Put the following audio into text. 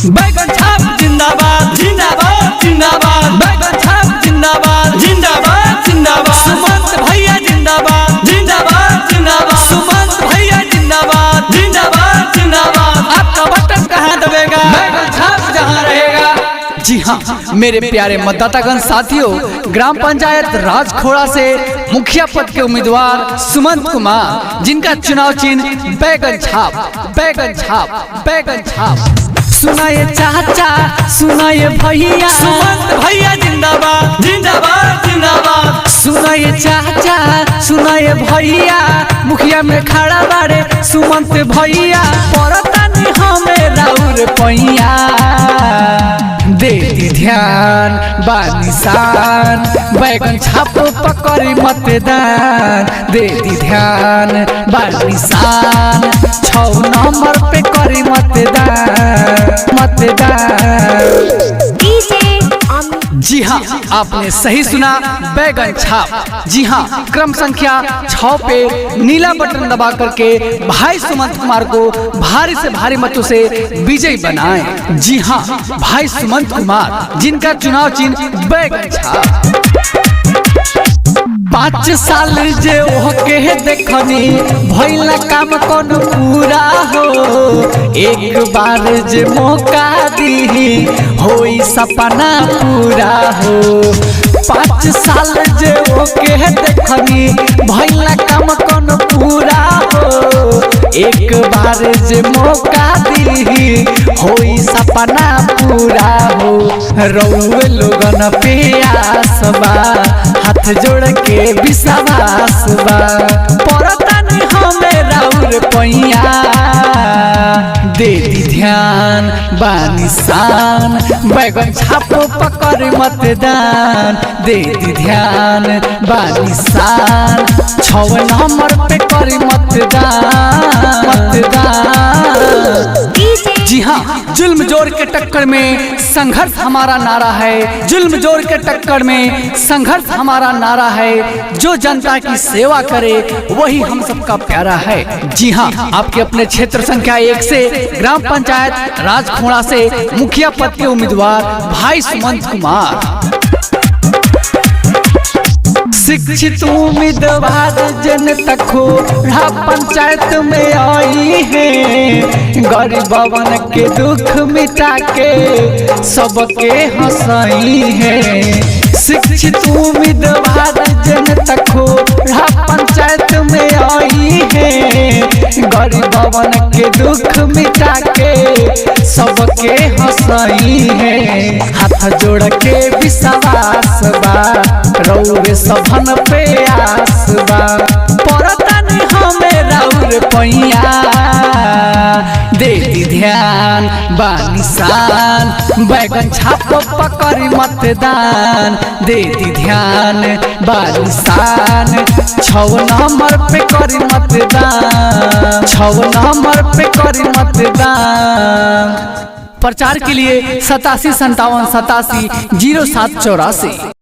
बैगन छाप जिंदाबाद जिंदाबाद जिंदाबाद। बैगन छाप जिंदाबाद जिंदाबाद जिंदाबाद। सुमंत भैया जिंदाबाद जिंदाबाद जिंदाबाद। सुमंत भैया जिंदाबाद जिंदाबाद जिंदाबाद। आपका बटन कहाँ दबेगा, बैगन छाप जहाँ रहेगा। जी हाँ मेरे प्यारे मतदातागण साथियों, ग्राम पंचायत राजखोड़ा से मुखिया पद के उम्मीदवार सुमंत कुमार, जिनका चुनाव चिन्ह बैगन छाप बैगन छाप बैगन छाप। सुनाए चाचा सुनाए भैया, सुमंत भैया जिंदाबाद जिंदाबाद जिंदाबाद। सुनाए चाचा सुनाए भैया, मुखिया में खड़ा बारे सुमंत भैया। परतानी हमें राउर पैया, देती ध्यान बानिसान, बैगन छाप पकड़ी मतदान। देती ध्यान बानिसान, 6 नंबर पे करी मतदान मतदान। जी हाँ आपने सही सुना, बैगन छाप। जी हाँ क्रम संख्या 6 पे नीला बटन दबा करके भाई सुमंत कुमार को भारी से भारी मतों से विजयी बनाएं। जी हाँ भाई सुमंत कुमार, जिनका चुनाव चिन्ह बैगन छाप। 5 साल जे ओके देखनी भइला काम कौन पूरा हो, एक बार जे मौका दी होई सपना पूरा हो। 5 साल जे ओके देखनी भइला काम कौन पूरा हो, एक बार जे मौका दी होई सपना पूरा हो। रउए लोगन पे आस बा, हाथ जोड़ के विश्वास बा। परतानी हमें राउर पैया, देती ध्यान बानिसान, बैगन छाप पकड़ मतदान। देती ध्यान बानिसान, 6 नंबर पे करी मतदान मतदान। जी हाँ जुल्म जोर के टक्कर में संघर्ष हमारा नारा है, जुल्म जोर के टक्कर में संघर्ष हमारा नारा है। जो जनता की सेवा करे वही हम सबका प्यारा है। जी हाँ आपके अपने क्षेत्र संख्या 1 से ग्राम पंचायत राजखोड़ा से मुखिया पद के उम्मीदवार भाई सुमंत कुमार। शिक्षित उम्मीदवार जनता खोड़ा पंचायत में आई है, गरीबवन के दुख मिटा के सबके हंसाई है। शिक्षित उम्मीदवार जनता खोड़ा पंचायत में आई है, गरीबवन के दुख मिटा के सबके हंसाई है। हाथ जोड़ के विश्वास बा, रउए सभन पे आस बा। परतानी हमें राउर पैया, देती ध्यान बानिसान, बैगन छाप पकड़ी मतदान। देती ध्यान बानिसान, 6 नंबर पे करी मतदान 6 नंबर पे करी मतदान। प्रचार के लिए 87 57 87 07 84।